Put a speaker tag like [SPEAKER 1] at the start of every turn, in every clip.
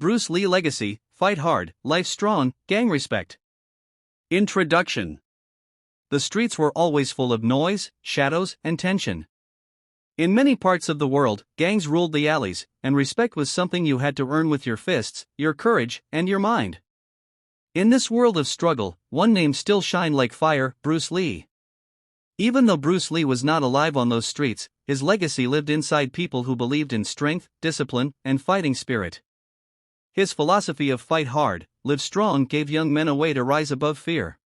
[SPEAKER 1] Bruce Lee legacy, fight hard, life strong, gang respect. Introduction. The streets were always full of noise, shadows, and tension. In many parts of the world, gangs ruled the alleys, and respect was something you had to earn with your fists, your courage, and your mind. In this world of struggle, one name still shined like fire: Bruce Lee. Even though Bruce Lee was not alive on those streets, his legacy lived inside people who believed in strength, discipline, and fighting spirit. His philosophy of fight hard, live strong gave young men a way to rise above fear.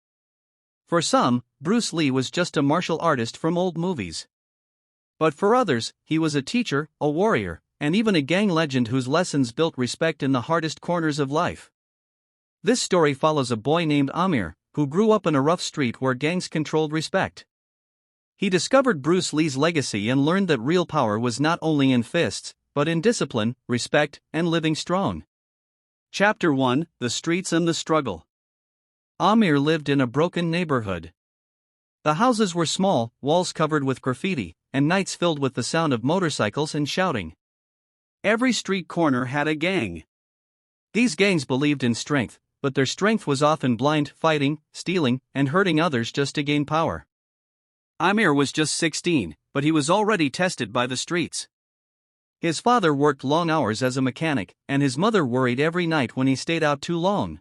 [SPEAKER 1] For some, Bruce Lee was just a martial artist from old movies. But for others, he was a teacher, a warrior, and even a gang legend whose lessons built respect in the hardest corners of life. This story follows a boy named Amir, who grew up in a rough street where gangs controlled respect. He discovered Bruce Lee's legacy and learned that real power was not only in fists, but in discipline, respect, and living strong. Chapter 1: The Streets and the Struggle. Amir lived in a broken neighborhood. The houses were small, walls covered with graffiti, and nights filled with the sound of motorcycles and shouting. Every street corner had a gang. These gangs believed in strength, but their strength was often blind, fighting, stealing, and hurting others just to gain power. Amir was just 16, but he was already tested by the streets. His father worked long hours as a mechanic, and his mother worried every night when he stayed out too long.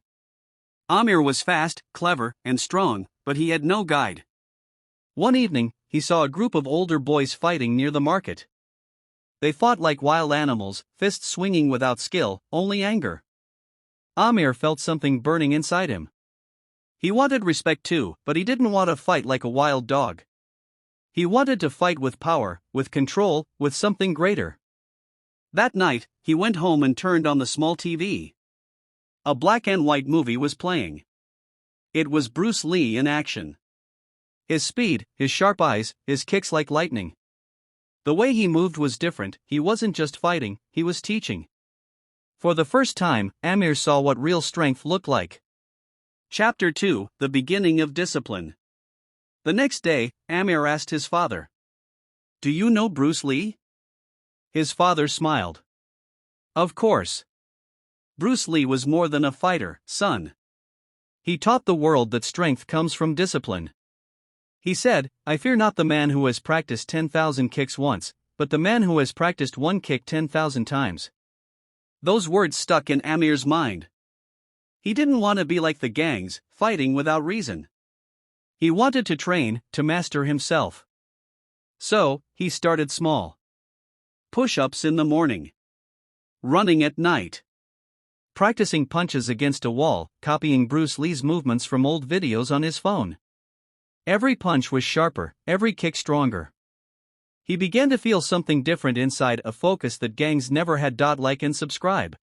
[SPEAKER 1] Amir was fast, clever, and strong, but he had no guide. One evening, he saw a group of older boys fighting near the market. They fought like wild animals, fists swinging without skill, only anger. Amir felt something burning inside him. He wanted respect too, but he didn't want to fight like a wild dog. He wanted to fight with power, with control, with something greater. That night, he went home and turned on the small TV. A black and white movie was playing. It was Bruce Lee in action. His speed, his sharp eyes, his kicks like lightning. The way he moved was different. He wasn't just fighting, he was teaching. For the first time, Amir saw what real strength looked like. Chapter 2: The Beginning of Discipline. The next day, Amir asked his father, "Do you know Bruce Lee?" His father smiled. "Of course. Bruce Lee was more than a fighter, son. He taught the world that strength comes from discipline. He said, 'I fear not the man who has practiced 10,000 kicks once, but the man who has practiced one kick 10,000 times.'" Those words stuck in Amir's mind. He didn't want to be like the gangs, fighting without reason. He wanted to train, to master himself. So, he started small. Push-ups in the morning. Running at night. Practicing punches against a wall, copying Bruce Lee's movements from old videos on his phone. Every punch was sharper, every kick stronger. He began to feel something different inside, a focus that gangs never had. Like and subscribe.